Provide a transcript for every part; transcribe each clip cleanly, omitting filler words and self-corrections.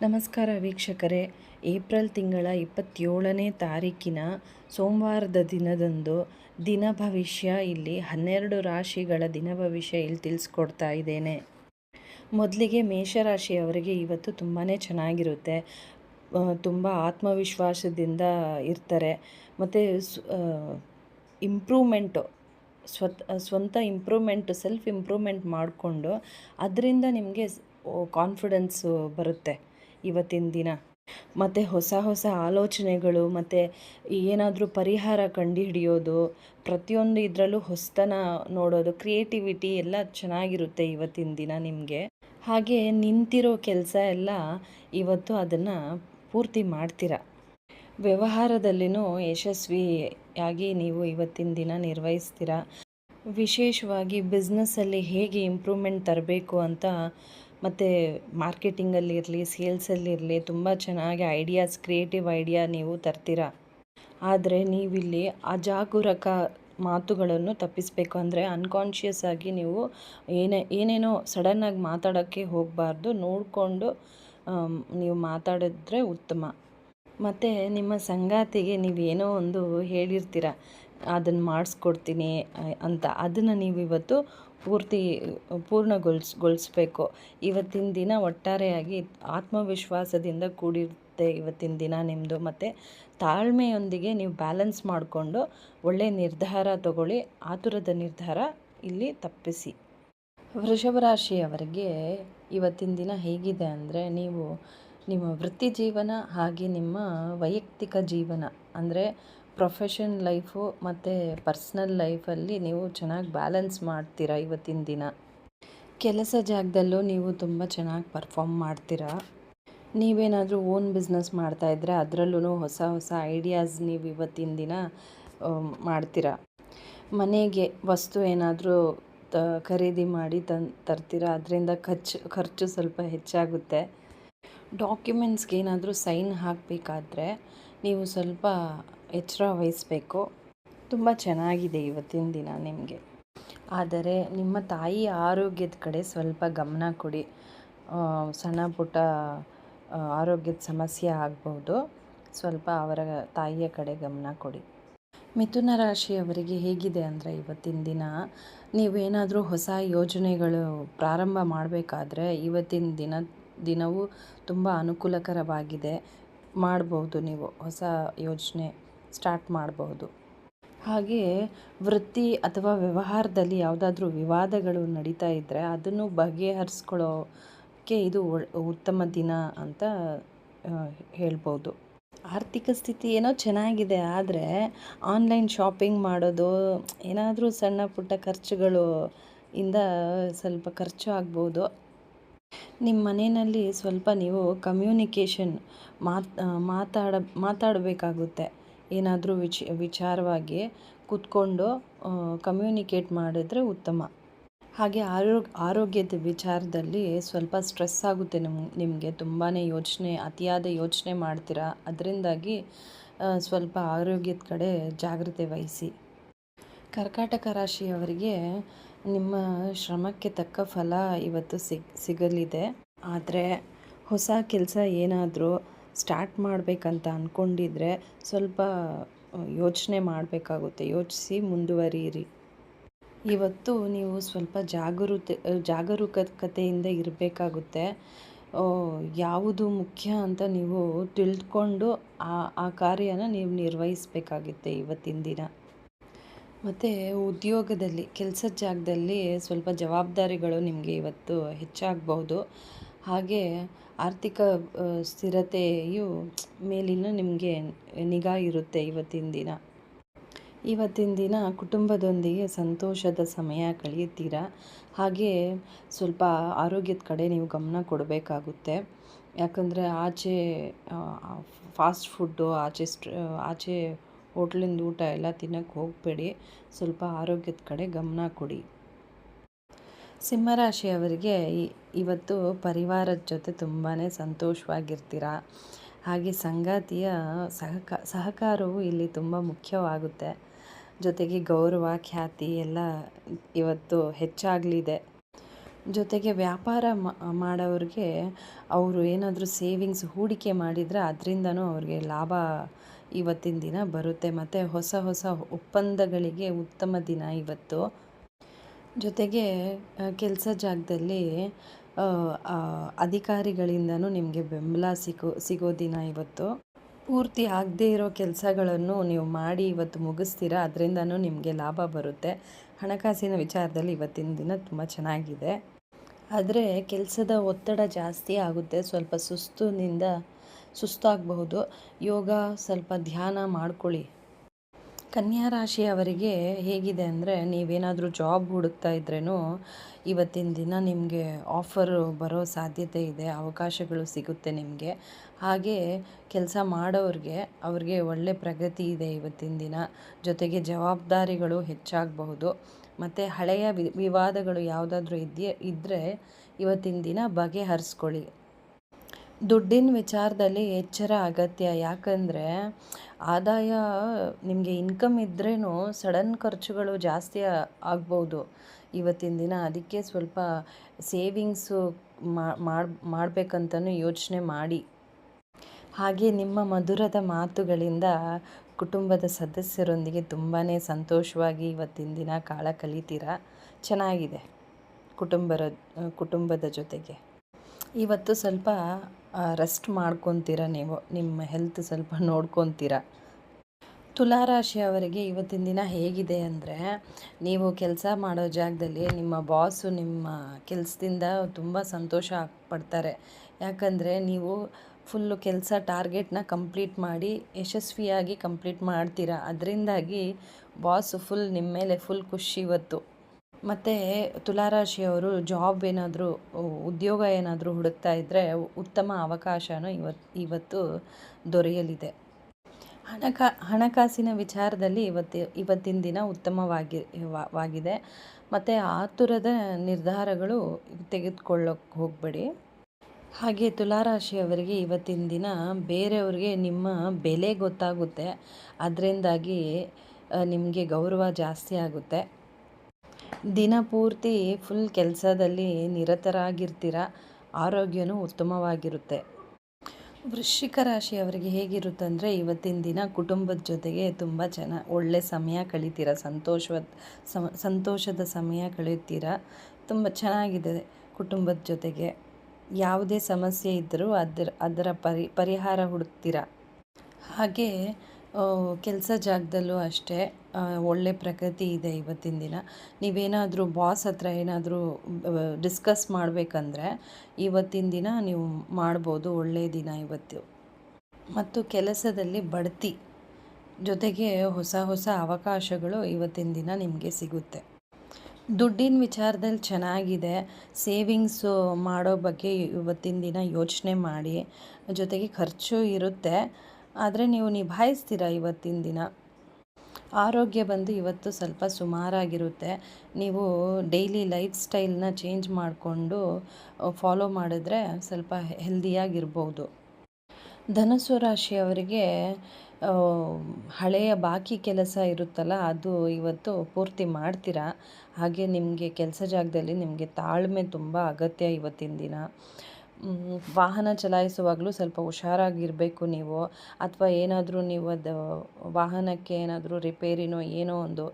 ನಮಸ್ಕಾರ ವೀಕ್ಷಕರೇ. ಏಪ್ರಿಲ್ ತಿಂಗಳ 27ನೇ ತಾರೀಕಿನ ಸೋಮವಾರದ ದಿನದಂದು ದಿನ ಭವಿಷ್ಯ ಇಲ್ಲಿ 12 ರಾಶಿಗಳ ದಿನ ಭವಿಷ್ಯ ಇಲ್ಲಿ ತಿಳಿಸ್ಕೊಡ್ತಾ ಇದ್ದೇನೆ. ಮೊದಲಿಗೆ ಮೇಷರಾಶಿಯವರಿಗೆ ಇವತ್ತು ತುಂಬಾ ಚೆನ್ನಾಗಿರುತ್ತೆ. ತುಂಬ ಆತ್ಮವಿಶ್ವಾಸದಿಂದ ಇರ್ತಾರೆ. ಮತ್ತು ಇಂಪ್ರೂವ್ಮೆಂಟು ಸ್ವಂತ ಇಂಪ್ರೂವ್ಮೆಂಟು ಸೆಲ್ಫ್ ಇಂಪ್ರೂವ್ಮೆಂಟ್ ಮಾಡಿಕೊಂಡು ಅದರಿಂದ ನಿಮಗೆ ಕಾನ್ಫಿಡೆನ್ಸು ಬರುತ್ತೆ ಇವತ್ತಿನ ದಿನ. ಮತ್ತು ಹೊಸ ಆಲೋಚನೆಗಳು ಮತ್ತು ಏನಾದರೂ ಪರಿಹಾರ ಕಂಡುಹಿಡಿಯೋದು, ಪ್ರತಿಯೊಂದು ಇದರಲ್ಲೂ ಹೊಸತನ ನೋಡೋದು, ಕ್ರಿಯೇಟಿವಿಟಿ ಎಲ್ಲ ಚೆನ್ನಾಗಿರುತ್ತೆ ಇವತ್ತಿನ ದಿನ ನಿಮಗೆ. ಹಾಗೆ ನಿಂತಿರೋ ಕೆಲಸ ಎಲ್ಲ ಇವತ್ತು ಅದನ್ನು ಪೂರ್ತಿ ಮಾಡ್ತೀರ. ವ್ಯವಹಾರದಲ್ಲಿನೂ ಯಶಸ್ವಿಯಾಗಿ ನೀವು ಇವತ್ತಿನ ದಿನ ನಿರ್ವಹಿಸ್ತೀರ. ವಿಶೇಷವಾಗಿ ಬಿಸ್ನೆಸ್ಸಲ್ಲಿ ಹೇಗೆ ಇಂಪ್ರೂವ್ಮೆಂಟ್ ತರಬೇಕು ಅಂತ, ಮತ್ತು ಮಾರ್ಕೆಟಿಂಗಲ್ಲಿರಲಿ ಸೇಲ್ಸಲ್ಲಿರಲಿ ತುಂಬ ಚೆನ್ನಾಗಿ ಕ್ರಿಯೇಟಿವ್ ಐಡಿಯಾ ನೀವು ತರ್ತೀರ. ಆದರೆ ನೀವಿಲ್ಲಿ ಅಜಾಗರೂಕ ಮಾತುಗಳನ್ನು ತಪ್ಪಿಸಬೇಕು. ಅಂದರೆ ಅನ್ಕಾನ್ಷಿಯಸ್ ಆಗಿ ನೀವು ಏನೇನೋ ಸಡನ್ನಾಗಿ ಮಾತಾಡೋಕ್ಕೆ ಹೋಗಬಾರ್ದು. ನೋಡಿಕೊಂಡು ನೀವು ಮಾತಾಡಿದ್ರೆ ಉತ್ತಮ. ಮತ್ತು ನಿಮ್ಮ ಸಂಗಾತಿಗೆ ನೀವೇನೋ ಒಂದು ಹೇಳಿರ್ತೀರ, ಅದನ್ನು ಮಾಡಿಸ್ಕೊಡ್ತೀನಿ ಅಂತ, ಅದನ್ನು ನೀವು ಇವತ್ತು ಪೂರ್ಣಗೊಳಿಸ್ಬೇಕು. ಇವತ್ತಿನ ದಿನ ಒಟ್ಟಾರೆಯಾಗಿ ಆತ್ಮವಿಶ್ವಾಸದಿಂದ ಕೂಡಿರುತ್ತೆ ಇವತ್ತಿನ ದಿನ ನಿಮ್ಮದು. ಮತ್ತು ತಾಳ್ಮೆಯೊಂದಿಗೆ ನೀವು ಬ್ಯಾಲೆನ್ಸ್ ಮಾಡಿಕೊಂಡು ಒಳ್ಳೆಯ ನಿರ್ಧಾರ ತಗೊಳ್ಳಿ. ಆತುರದ ನಿರ್ಧಾರ ಇಲ್ಲಿ ತಪ್ಪಿಸಿ. ವೃಷಭ ರಾಶಿಯವರಿಗೆ ಇವತ್ತಿನ ದಿನ ಹೇಗಿದೆ ಅಂದರೆ, ನೀವು ನಿಮ್ಮ ವೃತ್ತಿ ಜೀವನ ಹಾಗೆ ನಿಮ್ಮ ವೈಯಕ್ತಿಕ ಜೀವನ ಅಂದರೆ ಪ್ರೊಫೆಷನ್ ಲೈಫು ಮತ್ತು ಪರ್ಸ್ನಲ್ ಲೈಫಲ್ಲಿ ನೀವು ಚೆನ್ನಾಗಿ ಬ್ಯಾಲೆನ್ಸ್ ಮಾಡ್ತೀರಾ ಇವತ್ತಿನ ದಿನ. ಕೆಲಸ ಜಾಗದಲ್ಲೂ ನೀವು ತುಂಬ ಚೆನ್ನಾಗಿ ಪರ್ಫಾರ್ಮ್ ಮಾಡ್ತೀರಾ. ನೀವೇನಾದರೂ ಓನ್ ಬಿಸ್ನೆಸ್ ಮಾಡ್ತಾಯಿದ್ರೆ ಅದರಲ್ಲೂ ಹೊಸ ಐಡಿಯಾಸ್ ನೀವು ಇವತ್ತಿನ ದಿನ ಮಾಡ್ತೀರಾ. ಮನೆಗೆ ವಸ್ತು ಏನಾದರೂ ಖರೀದಿ ಮಾಡಿ ತರ್ತೀರಾ. ಅದರಿಂದ ಖರ್ಚು ಸ್ವಲ್ಪ ಹೆಚ್ಚಾಗುತ್ತೆ. ಡಾಕ್ಯುಮೆಂಟ್ಸ್ಗೆ ಏನಾದರೂ ಸೈನ್ ಹಾಕಬೇಕಾದ್ರೆ ನೀವು ಸ್ವಲ್ಪ ಎಚ್ಚರ ವಹಿಸಬೇಕು. ತುಂಬ ಚೆನ್ನಾಗಿದೆ ಇವತ್ತಿನ ದಿನ ನಿಮಗೆ. ಆದರೆ ನಿಮ್ಮ ತಾಯಿ ಆರೋಗ್ಯದ ಕಡೆ ಸ್ವಲ್ಪ ಗಮನ ಕೊಡಿ. ಸಣ್ಣ ಪುಟ್ಟ ಆರೋಗ್ಯದ ಸಮಸ್ಯೆ ಆಗ್ಬೋದು. ಸ್ವಲ್ಪ ಅವರ ತಾಯಿಯ ಕಡೆ ಗಮನ ಕೊಡಿ. ಮಿಥುನ ರಾಶಿಯವರಿಗೆ ಹೇಗಿದೆ ಅಂದರೆ, ಇವತ್ತಿನ ದಿನ ನೀವೇನಾದರೂ ಹೊಸ ಯೋಜನೆಗಳು ಪ್ರಾರಂಭ ಮಾಡಬೇಕಾದ್ರೆ ಇವತ್ತಿನ ದಿನವೂ ತುಂಬ ಅನುಕೂಲಕರವಾಗಿದೆ. ಮಾಡ್ಬೋದು, ನೀವು ಹೊಸ ಯೋಜನೆ ಸ್ಟಾರ್ಟ್ ಮಾಡಬಹುದು. ಹಾಗೆ ವೃತ್ತಿ ಅಥವಾ ವ್ಯವಹಾರದಲ್ಲಿ ಯಾವುದಾದ್ರೂ ವಿವಾದಗಳು ನಡೀತಾ ಇದ್ದರೆ ಅದನ್ನು ಬಗೆಹರಿಸ್ಕೊಳ್ಳೋಕ್ಕೆ ಇದು ಉತ್ತಮ ದಿನ ಅಂತ ಹೇಳ್ಬೋದು. ಆರ್ಥಿಕ ಸ್ಥಿತಿ ಏನೋ ಚೆನ್ನಾಗಿದೆ, ಆದರೆ ಆನ್ಲೈನ್ ಶಾಪಿಂಗ್ ಮಾಡೋದು, ಏನಾದರೂ ಸಣ್ಣ ಪುಟ್ಟ ಖರ್ಚುಗಳು ಇಂದ ಸ್ವಲ್ಪ ಖರ್ಚು ಆಗ್ಬೋದು. ನಿಮ್ಮ ಮನೆಯಲ್ಲಿ ಸ್ವಲ್ಪ ನೀವು ಕಮ್ಯುನಿಕೇಷನ್ ಮಾತಾಡಬೇಕಾಗುತ್ತೆ. ಏನಾದರೂ ವಿಚಾರವಾಗಿ ಕೂತ್ಕೊಂಡು ಕಮ್ಯುನಿಕೇಟ್ ಮಾಡಿದ್ರೆ ಉತ್ತಮ. ಹಾಗೆ ಆರೋಗ್ಯದ ವಿಚಾರದಲ್ಲಿ ಸ್ವಲ್ಪ ಸ್ಟ್ರೆಸ್ ಆಗುತ್ತೆ ನಿಮಗೆ. ತುಂಬಾ ಅತಿಯಾದ ಯೋಚನೆ ಮಾಡ್ತೀರಾ. ಅದರಿಂದಾಗಿ ಸ್ವಲ್ಪ ಆರೋಗ್ಯದ ಕಡೆ ಜಾಗ್ರತೆ ವಹಿಸಿ. ಕರ್ಕಾಟಕ ರಾಶಿಯವರಿಗೆ ನಿಮ್ಮ ಶ್ರಮಕ್ಕೆ ತಕ್ಕ ಫಲ ಇವತ್ತು ಸಿಗಲಿದೆ. ಆದರೆ ಹೊಸ ಕೆಲಸ ಏನಾದರೂ ಸ್ಟಾರ್ಟ್ ಮಾಡಬೇಕಂತ ಅಂದ್ಕೊಂಡಿದ್ರೆ ಸ್ವಲ್ಪ ಯೋಚನೆ ಮಾಡಬೇಕಾಗುತ್ತೆ. ಯೋಚಿಸಿ ಮುಂದುವರಿಯಿರಿ. ಇವತ್ತು ನೀವು ಸ್ವಲ್ಪ ಜಾಗರೂಕತೆಯಿಂದ ಇರಬೇಕಾಗುತ್ತೆ. ಯಾವುದು ಮುಖ್ಯ ಅಂತ ನೀವು ತಿಳಿದುಕೊಂಡು ಆ ಕಾರ್ಯನ ನೀವು ನಿರ್ವಹಿಸಬೇಕಾಗುತ್ತೆ ಇವತ್ತಿನ ದಿನ. ಮತ್ತು ಉದ್ಯೋಗದಲ್ಲಿ, ಕೆಲಸದ ಜಾಗದಲ್ಲಿ ಸ್ವಲ್ಪ ಜವಾಬ್ದಾರಿಗಳು ನಿಮಗೆ ಇವತ್ತು ಹೆಚ್ಚಾಗಬಹುದು. ಹಾಗೆ ಆರ್ಥಿಕ ಸ್ಥಿರತೆಯು ಮೇಲಿನ ನಿಮಗೆ ನಿಗಾ ಇರುತ್ತೆ ಇವತ್ತಿನ ದಿನ. ಇವತ್ತಿನ ದಿನ ಕುಟುಂಬದೊಂದಿಗೆ ಸಂತೋಷದ ಸಮಯ ಕಳೆಯುತ್ತೀರ. ಹಾಗೆ ಸ್ವಲ್ಪ ಆರೋಗ್ಯದ ಕಡೆ ನೀವು ಗಮನ ಕೊಡಬೇಕಾಗುತ್ತೆ. ಯಾಕಂದರೆ ಆಚೆ ಫಾಸ್ಟ್ ಫುಡ್ಡು, ಆಚೆ ಹೋಟ್ಲಿಂದ ಊಟ ಎಲ್ಲ ತಿನ್ನೋಕ್ಕೆ ಹೋಗಬೇಡಿ. ಸ್ವಲ್ಪ ಆರೋಗ್ಯದ ಕಡೆ ಗಮನ ಕೊಡಿ. ಸಿಂಹರಾಶಿಯವರಿಗೆ ಇವತ್ತು ಪರಿವಾರದ ಜೊತೆ ತುಂಬಾ ಸಂತೋಷವಾಗಿರ್ತೀರ. ಹಾಗೆ ಸಂಗಾತಿಯ ಸಹಕಾರವು ಇಲ್ಲಿ ತುಂಬ ಮುಖ್ಯವಾಗುತ್ತೆ. ಜೊತೆಗೆ ಗೌರವ ಖ್ಯಾತಿ ಎಲ್ಲ ಇವತ್ತು ಹೆಚ್ಚಾಗಲಿದೆ. ಜೊತೆಗೆ ವ್ಯಾಪಾರ ಮಾಡೋರಿಗೆ ಅವರು ಏನಾದರೂ ಸೇವಿಂಗ್ಸ್ ಹೂಡಿಕೆ ಮಾಡಿದರೆ ಅದರಿಂದನೂ ಅವ್ರಿಗೆ ಲಾಭ ಇವತ್ತಿನ ದಿನ ಬರುತ್ತೆ. ಮತ್ತು ಹೊಸ ಹೊಸ ಒಪ್ಪಂದಗಳಿಗೆ ಉತ್ತಮ ದಿನ ಇವತ್ತು. ಜೊತೆಗೆ ಕೆಲಸ ಜಾಗದಲ್ಲಿ ಅಧಿಕಾರಿಗಳಿಂದನೂ ನಿಮಗೆ ಬೆಂಬಲ ಸಿಗೋ ದಿನ ಇವತ್ತು. ಪೂರ್ತಿ ಆಗದೇ ಇರೋ ಕೆಲಸಗಳನ್ನು ನೀವು ಮಾಡಿ ಇವತ್ತು ಮುಗಿಸ್ತೀರಾ, ಅದರಿಂದನೂ ನಿಮಗೆ ಲಾಭ ಬರುತ್ತೆ. ಹಣಕಾಸಿನ ವಿಚಾರದಲ್ಲಿ ಇವತ್ತಿನ ದಿನ ತುಂಬ ಚೆನ್ನಾಗಿದೆ. ಆದರೆ ಕೆಲಸದ ಒತ್ತಡ ಜಾಸ್ತಿ ಆಗುತ್ತೆ, ಸ್ವಲ್ಪ ಸುಸ್ತಾಗಬಹುದು. ಯೋಗ, ಸ್ವಲ್ಪ ಧ್ಯಾನ ಮಾಡ್ಕೊಳ್ಳಿ. ಕನ್ಯಾ ರಾಶಿಯವರಿಗೆ ಹೇಗಿದೆ ಅಂದರೆ, ನೀವೇನಾದರೂ ಜಾಬ್ ಹುಡುಕ್ತಾ ಇದ್ರೇನು ಇವತ್ತಿನ ದಿನ ನಿಮಗೆ ಆಫರ್ ಬರೋ ಸಾಧ್ಯತೆ ಇದೆ, ಅವಕಾಶಗಳು ಸಿಗುತ್ತೆ ನಿಮಗೆ. ಹಾಗೆ ಕೆಲಸ ಅವ್ರಿಗೆ ಒಳ್ಳೆ ಪ್ರಗತಿ ಇದೆ ಇವತ್ತಿನ ದಿನ. ಜೊತೆಗೆ ಜವಾಬ್ದಾರಿಗಳು ಹೆಚ್ಚಾಗಬಹುದು. ಮತ್ತು ಹಳೆಯ ವಿವಾದಗಳು ಯಾವುದಾದ್ರೂ ಇದ್ದರೆ ಇವತ್ತಿನ ದಿನ ಬಗೆಹರಿಸ್ಕೊಳ್ಳಿ. ದುಡ್ಡಿನ ವಿಚಾರದಲ್ಲಿ ಎಚ್ಚರ ಅಗತ್ಯ. ಯಾಕಂದರೆ ಆದಾಯ ನಿಮಗೆ ಇನ್ಕಮ್ ಇದ್ರೇನು ಸಡನ್ ಖರ್ಚುಗಳು ಜಾಸ್ತಿ ಆಗ್ಬೋದು ಇವತ್ತಿನ ದಿನ. ಅದಕ್ಕೆ ಸ್ವಲ್ಪ ಸೇವಿಂಗ್ಸು ಮಾಡಬೇಕಂತನೂ ಯೋಚನೆ ಮಾಡಿ. ಹಾಗೆ ನಿಮ್ಮ ಮಧುರದ ಮಾತುಗಳಿಂದ ಕುಟುಂಬದ ಸದಸ್ಯರೊಂದಿಗೆ ತುಂಬಾ ಸಂತೋಷವಾಗಿ ಇವತ್ತಿನ ದಿನ ಕಾಲ ಕಳೀತೀರಾ. ಚೆನ್ನಾಗಿದೆ ಕುಟುಂಬದ ಜೊತೆಗೆ. ಇವತ್ತು ಸ್ವಲ್ಪ ರೆಸ್ಟ್ ಮಾಡ್ಕೊತೀರ, ನೀವು ನಿಮ್ಮ ಹೆಲ್ತ್ ಸ್ವಲ್ಪ ನೋಡ್ಕೊತೀರ. ತುಲಾರಾಶಿಯವರಿಗೆ ಇವತ್ತಿನ ದಿನ ಹೇಗಿದೆ ಅಂದರೆ, ನೀವು ಕೆಲಸ ಮಾಡೋ ಜಾಗದಲ್ಲಿ ನಿಮ್ಮ ಬಾಸು ನಿಮ್ಮ ಕೆಲಸದಿಂದ ತುಂಬ ಸಂತೋಷ ಪಡ್ತಾರೆ. ಯಾಕಂದರೆ ನೀವು ಫುಲ್ಲು ಕೆಲಸ ಟಾರ್ಗೆಟ್ನ ಕಂಪ್ಲೀಟ್ ಮಾಡಿ ಯಶಸ್ವಿಯಾಗಿ ಕಂಪ್ಲೀಟ್ ಮಾಡ್ತೀರಾ. ಅದರಿಂದಾಗಿ ಬಾಸು ನಿಮ್ಮ ಮೇಲೆ ಫುಲ್ ಖುಷಿ ಇವತ್ತು. ಮತ್ತು ತುಲಾರಾಶಿಯವರು ಉದ್ಯೋಗ ಏನಾದರೂ ಹುಡುಕ್ತಾ ಇದ್ದರೆ ಉತ್ತಮ ಅವಕಾಶನೂ ಇವತ್ತು ದೊರೆಯಲಿದೆ. ಹಣಕಾಸಿನ ವಿಚಾರದಲ್ಲಿ ಇವತ್ತಿನ ದಿನ ಉತ್ತಮವಾಗಿದೆ. ಮತ್ತು ಆತುರದ ನಿರ್ಧಾರಗಳು ತೆಗೆದುಕೊಳ್ಳೋಕೆ ಹೋಗಬೇಡಿ. ಹಾಗೆ ತುಲಾರಾಶಿಯವರಿಗೆ ಇವತ್ತಿನ ದಿನ ಬೇರೆಯವ್ರಿಗೆ ನಿಮ್ಮ ಬೆಲೆ ಗೊತ್ತಾಗುತ್ತೆ. ಅದರಿಂದಾಗಿ ನಿಮಗೆ ಗೌರವ ಜಾಸ್ತಿ ಆಗುತ್ತೆ. ದಿನಪೂರ್ತಿ ಫುಲ್ ಕೆಲಸದಲ್ಲಿ ನಿರತರಾಗಿರ್ತೀರ. ಆರೋಗ್ಯನೂ ಉತ್ತಮವಾಗಿರುತ್ತೆ. ವೃಶ್ಚಿಕ ರಾಶಿಯವರಿಗೆ ಹೇಗಿರುತ್ತಂದರೆ, ಇವತ್ತಿನ ದಿನ ಕುಟುಂಬದ ಜೊತೆಗೆ ತುಂಬ ಒಳ್ಳೆ ಸಮಯ ಕಳೀತೀರ. ಸಂತೋಷದ ಸಮಯ ಕಳೆಯುತ್ತೀರ. ತುಂಬ ಚೆನ್ನಾಗಿದೆ ಕುಟುಂಬದ ಜೊತೆಗೆ. ಯಾವುದೇ ಸಮಸ್ಯೆ ಇದ್ದರೂ ಅದರ ಪರಿಹಾರ ಹುಡುಕ್ತೀರ. ಹಾಗೆ ಕೆಲಸ ಜಾಗದಲ್ಲೂ ಅಷ್ಟೇ ಒಳ್ಳೆ ಪ್ರಗತಿ ಇದೆ ಇವತ್ತಿನ ದಿನ. ನೀವೇನಾದರೂ ಬಾಸ್ ಹತ್ರ ಏನಾದರೂ ಡಿಸ್ಕಸ್ ಮಾಡಬೇಕಂದ್ರೆ ಇವತ್ತಿನ ದಿನ ನೀವು ಮಾಡ್ಬೋದು. ಒಳ್ಳೆಯ ದಿನ ಇವತ್ತು. ಮತ್ತು ಕೆಲಸದಲ್ಲಿ ಬಡ್ತಿ ಜೊತೆಗೆ ಹೊಸ ಹೊಸ ಅವಕಾಶಗಳು ಇವತ್ತಿನ ದಿನ ನಿಮಗೆ ಸಿಗುತ್ತೆ. ದುಡ್ಡಿನ ವಿಚಾರದಲ್ಲಿ ಚೆನ್ನಾಗಿದೆ. ಸೇವಿಂಗ್ಸು ಮಾಡೋ ಬಗ್ಗೆ ಇವತ್ತಿನ ದಿನ ಯೋಚನೆ ಮಾಡಿ. ಜೊತೆಗೆ ಖರ್ಚು ಇರುತ್ತೆ, ಆದರೆ ನೀವು ನಿಭಾಯಿಸ್ತೀರ ಇವತ್ತಿನ ದಿನ. ಆರೋಗ್ಯ ಬಂದು ಇವತ್ತು ಸ್ವಲ್ಪ ಸುಮಾರಾಗಿರುತ್ತೆ. ನೀವು ಡೈಲಿ ಲೈಫ್ ಸ್ಟೈಲ್ನ ಚೇಂಜ್ ಮಾಡಿಕೊಂಡು ಫಾಲೋ ಮಾಡಿದ್ರೆ ಸ್ವಲ್ಪ ಹೆಲ್ದಿಯಾಗಿರ್ಬೋದು. ಧನುಸ್ಸು ರಾಶಿಯವರಿಗೆ ಹಳೆಯ ಬಾಕಿ ಕೆಲಸ ಇರುತ್ತಲ್ಲ, ಅದು ಇವತ್ತು ಪೂರ್ತಿ ಮಾಡ್ತೀರಾ. ಹಾಗೆ ನಿಮಗೆ ಕೆಲಸ ಜಾಗದಲ್ಲಿ ನಿಮಗೆ ತಾಳ್ಮೆ ತುಂಬ ಅಗತ್ಯ ಇವತ್ತಿನ ದಿನ. ವಾಹನ ಚಲಾಯಿಸುವಾಗಲೂ ಸ್ವಲ್ಪ ಹುಷಾರಾಗಿರಬೇಕು ನೀವು. ಅಥವಾ ಏನಾದರೂ ನೀವು ವಾಹನಕ್ಕೆ ಏನಾದರೂ ರಿಪೇರಿನೋ ಏನೋ ಒಂದು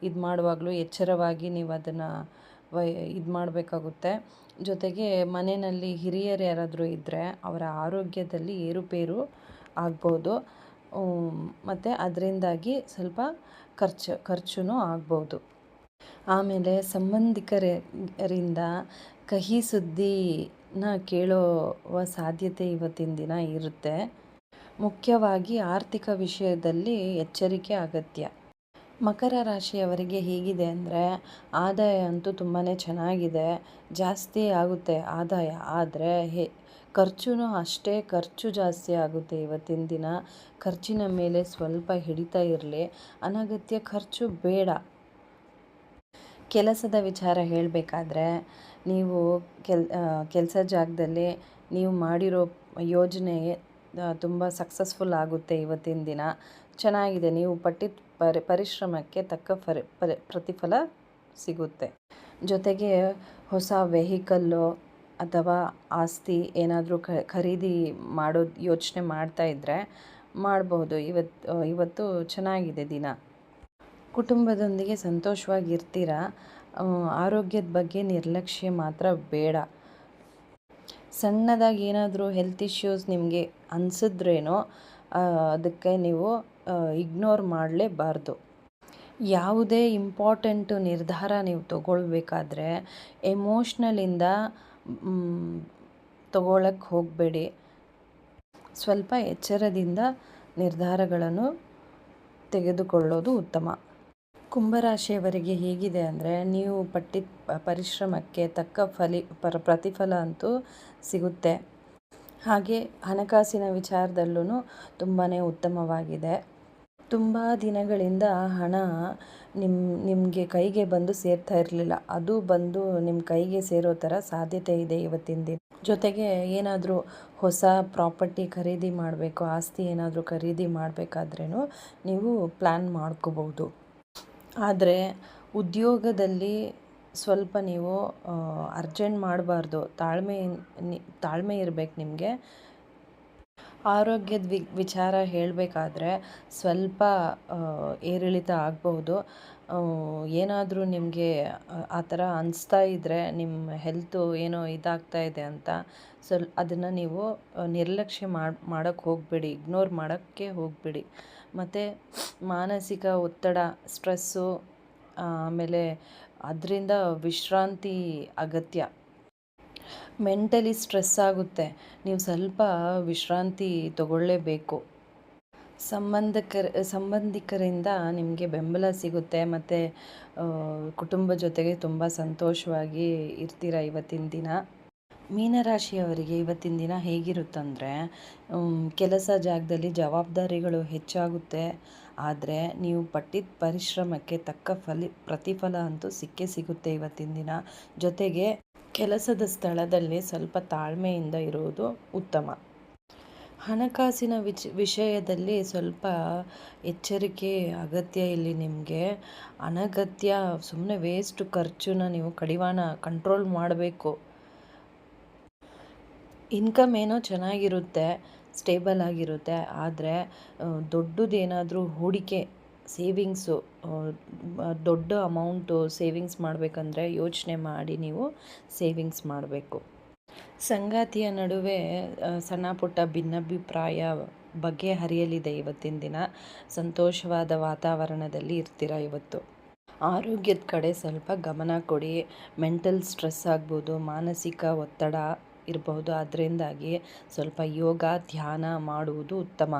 ಇದು ಮಾಡುವಾಗಲೂ ಎಚ್ಚರವಾಗಿ ನೀವು ಅದನ್ನು ಇದು ಮಾಡಬೇಕಾಗುತ್ತೆ. ಜೊತೆಗೆ ಮನೆಯಲ್ಲಿ ಹಿರಿಯರು ಯಾರಾದರೂ ಇದ್ದರೆ ಅವರ ಆರೋಗ್ಯದಲ್ಲಿ ಏರುಪೇರು ಆಗ್ಬೋದು. ಮತ್ತು ಅದರಿಂದಾಗಿ ಸ್ವಲ್ಪ ಖರ್ಚು ಆಗ್ಬೋದು. ಆಮೇಲೆ ಸಂಬಂಧಿಕರಿಂದ ಕಹಿ ಸುದ್ದಿನ ಕೇಳುವ ಸಾಧ್ಯತೆ ಇವತ್ತಿನ ದಿನ ಇರುತ್ತೆ. ಮುಖ್ಯವಾಗಿ ಆರ್ಥಿಕ ವಿಷಯದಲ್ಲಿ ಎಚ್ಚರಿಕೆ ಅಗತ್ಯ. ಮಕರ ರಾಶಿಯವರಿಗೆ ಹೇಗಿದೆ ಅಂದರೆ, ಆದಾಯ ಅಂತೂ ತುಂಬಾ ಚೆನ್ನಾಗಿದೆ, ಜಾಸ್ತಿ ಆಗುತ್ತೆ ಆದಾಯ. ಆದರೆ ಖರ್ಚು ಜಾಸ್ತಿ ಆಗುತ್ತೆ ಇವತ್ತಿನ ದಿನ. ಖರ್ಚಿನ ಮೇಲೆ ಸ್ವಲ್ಪ ಹಿಡಿತಾ ಇರಲಿ. ಅನಗತ್ಯ ಖರ್ಚು ಬೇಡ. ಕೆಲಸದ ವಿಚಾರ ಹೇಳಬೇಕಾದ್ರೆ, ನೀವು ಕೆಲಸ ಜಾಗದಲ್ಲಿ ನೀವು ಮಾಡಿರೋ ಯೋಜನೆ ತುಂಬ ಸಕ್ಸಸ್ಫುಲ್ ಆಗುತ್ತೆ ಇವತ್ತಿನ ದಿನ. ಚೆನ್ನಾಗಿದೆ. ನೀವು ಪಟ್ಟಿದ್ದ ಪರಿಶ್ರಮಕ್ಕೆ ತಕ್ಕ ಪ್ರತಿಫಲ ಸಿಗುತ್ತೆ. ಜೊತೆಗೆ ಹೊಸ ವೆಹಿಕಲ್ಲು ಅಥವಾ ಆಸ್ತಿ ಏನಾದರೂ ಖರೀದಿ ಮಾಡೋದು ಯೋಚನೆ ಮಾಡ್ತಾಯಿದ್ರೆ ಮಾಡ್ಬೋದು. ಇವತ್ತು ಚೆನ್ನಾಗಿದೆ ದಿನ. ಕುಟುಂಬದೊಂದಿಗೆ ಸಂತೋಷವಾಗಿರ್ತೀರ. ಆರೋಗ್ಯದ ಬಗ್ಗೆ ನಿರ್ಲಕ್ಷ್ಯ ಮಾತ್ರ ಬೇಡ. ಸಣ್ಣದಾಗಿ ಏನಾದರೂ ಹೆಲ್ತ್ ಇಶ್ಯೂಸ್ ನಿಮಗೆ ಅನಿಸಿದ್ರೇನೋ ಅದಕ್ಕೆ ನೀವು ಇಗ್ನೋರ್ ಮಾಡಲೇಬಾರ್ದು. ಯಾವುದೇ ಇಂಪಾರ್ಟೆಂಟು ನಿರ್ಧಾರ ನೀವು ತಗೊಳ್ಬೇಕಾದ್ರೆ ಎಮೋಷ್ನಲಿಂದ ತಗೊಳಕ್ಕೆ ಹೋಗಬೇಡಿ. ಸ್ವಲ್ಪ ಎಚ್ಚರದಿಂದ ನಿರ್ಧಾರಗಳನ್ನು ತೆಗೆದುಕೊಳ್ಳೋದು ಉತ್ತಮ. ಕುಂಭರಾಶಿಯವರಿಗೆ ಹೇಗಿದೆ ಅಂದರೆ, ನೀವು ಪಟ್ಟಿದ್ದ ಪರಿಶ್ರಮಕ್ಕೆ ತಕ್ಕ ಪ್ರತಿಫಲ ಅಂತೂ ಸಿಗುತ್ತೆ. ಹಾಗೆ ಹಣಕಾಸಿನ ವಿಚಾರದಲ್ಲೂ ತುಂಬಾ ಉತ್ತಮವಾಗಿದೆ. ತುಂಬ ದಿನಗಳಿಂದ ಹಣ ನಿಮಗೆ ಕೈಗೆ ಬಂದು ಸೇರ್ತಾ ಇರಲಿಲ್ಲ, ಅದು ಬಂದು ನಿಮ್ಮ ಕೈಗೆ ಸೇರೋ ಥರ ಸಾಧ್ಯತೆ ಇದೆ ಇವತ್ತಿನ ದಿನ. ಜೊತೆಗೆ ಏನಾದರೂ ಹೊಸ ಪ್ರಾಪರ್ಟಿ ಖರೀದಿ ಮಾಡಬೇಕು, ಆಸ್ತಿ ಏನಾದರೂ ಖರೀದಿ ಮಾಡಬೇಕಾದ್ರೂ ನೀವು ಪ್ಲ್ಯಾನ್ ಮಾಡ್ಕೋಬೋದು. ಆದರೆ ಉದ್ಯೋಗದಲ್ಲಿ ಸ್ವಲ್ಪ ನೀವು ಅರ್ಜೆಂಟ್ ಮಾಡಬಾರ್ದು, ತಾಳ್ಮೆ ಇರಬೇಕು ನಿಮಗೆ. ಆರೋಗ್ಯದ ವಿಚಾರ ಹೇಳಬೇಕಾದ್ರೆ ಸ್ವಲ್ಪ ಏರಿಳಿತ ಆಗ್ಬೋದು. ಏನಾದರೂ ನಿಮಗೆ ಆ ಥರ ಅನಿಸ್ತಾ ಇದ್ದರೆ ನಿಮ್ಮ ಹೆಲ್ತು ಏನೋ ಇದಾಗ್ತಾ ಇದೆ ಅಂತ ಅದನ್ನು ನೀವು ನಿರ್ಲಕ್ಷ್ಯ ಮಾಡೋಕ್ಕೆ ಹೋಗಬೇಡಿ, ಇಗ್ನೋರ್ ಮಾಡೋಕ್ಕೆ ಹೋಗಬೇಡಿ. ಮತ್ತು ಮಾನಸಿಕ ಒತ್ತಡ, ಸ್ಟ್ರೆಸ್ಸು, ಆಮೇಲೆ ಅದರಿಂದ ವಿಶ್ರಾಂತಿ ಅಗತ್ಯ. ಮೆಂಟಲಿ ಸ್ಟ್ರೆಸ್ ಆಗುತ್ತೆ, ನೀವು ಸ್ವಲ್ಪ ವಿಶ್ರಾಂತಿ ತಗೊಳ್ಳೇಬೇಕು. ಸಂಬಂಧಿಕರಿಂದ ನಿಮಗೆ ಬೆಂಬಲ ಸಿಗುತ್ತೆ ಮತ್ತು ಕುಟುಂಬ ಜೊತೆಗೆ ತುಂಬ ಸಂತೋಷವಾಗಿ ಇರ್ತೀರ ಇವತ್ತಿನ ದಿನ. ಮೀನರಾಶಿಯವರಿಗೆ ಇವತ್ತಿನ ದಿನ ಹೇಗಿರುತ್ತಂದರೆ, ಕೆಲಸ ಜಾಗದಲ್ಲಿ ಜವಾಬ್ದಾರಿಗಳು ಹೆಚ್ಚಾಗುತ್ತೆ. ಆದರೆ ನೀವು ಪಟ್ಟಿದ್ದ ಪರಿಶ್ರಮಕ್ಕೆ ತಕ್ಕ ಪ್ರತಿಫಲ ಅಂತೂ ಸಿಕ್ಕೇ ಸಿಗುತ್ತೆ ಇವತ್ತಿನ ದಿನ. ಜೊತೆಗೆ ಕೆಲಸದ ಸ್ಥಳದಲ್ಲಿ ಸ್ವಲ್ಪ ತಾಳ್ಮೆಯಿಂದ ಇರುವುದು ಉತ್ತಮ. ಹಣಕಾಸಿನ ವಿಷಯದಲ್ಲಿ ಸ್ವಲ್ಪ ಎಚ್ಚರಿಕೆ ಅಗತ್ಯ. ಇಲ್ಲಿ ನಿಮಗೆ ಅನಗತ್ಯ ಸುಮ್ಮನೆ ವೇಸ್ಟ್ ಖರ್ಚನ್ನ ನೀವು ಕಂಟ್ರೋಲ್ ಮಾಡಬೇಕು. ಇನ್ಕಮ್ ಏನೋ ಚೆನ್ನಾಗಿರುತ್ತೆ, ಸ್ಟೇಬಲ್ ಆಗಿರುತ್ತೆ. ಆದರೆ ದೊಡ್ಡದೇನಾದರೂ ಹೂಡಿಕೆ, ಸೇವಿಂಗ್ಸು, ದೊಡ್ಡ ಅಮೌಂಟು ಸೇವಿಂಗ್ಸ್ ಮಾಡಬೇಕಂದ್ರೆ ಯೋಚನೆ ಮಾಡಿ ನೀವು ಸೇವಿಂಗ್ಸ್ ಮಾಡಬೇಕು. ಸಂಗಾತಿಯ ನಡುವೆ ಸಣ್ಣ ಪುಟ್ಟ ಭಿನ್ನಾಭಿಪ್ರಾಯ ಬಗೆಹರಿಯಲಿದೆ ಇವತ್ತಿನ ದಿನ. ಸಂತೋಷವಾದ ವಾತಾವರಣದಲ್ಲಿ ಇರ್ತೀರ ಇವತ್ತು. ಆರೋಗ್ಯದ ಕಡೆ ಸ್ವಲ್ಪ ಗಮನ ಕೊಡಿ. ಮೆಂಟಲ್ ಸ್ಟ್ರೆಸ್ ಆಗ್ಬೋದು, ಮಾನಸಿಕ ಒತ್ತಡ ಇರಬಹುದು. ಅದರಿಂದಾಗಿ ಸ್ವಲ್ಪ ಯೋಗ, ಧ್ಯಾನ ಮಾಡುವುದು ಉತ್ತಮ.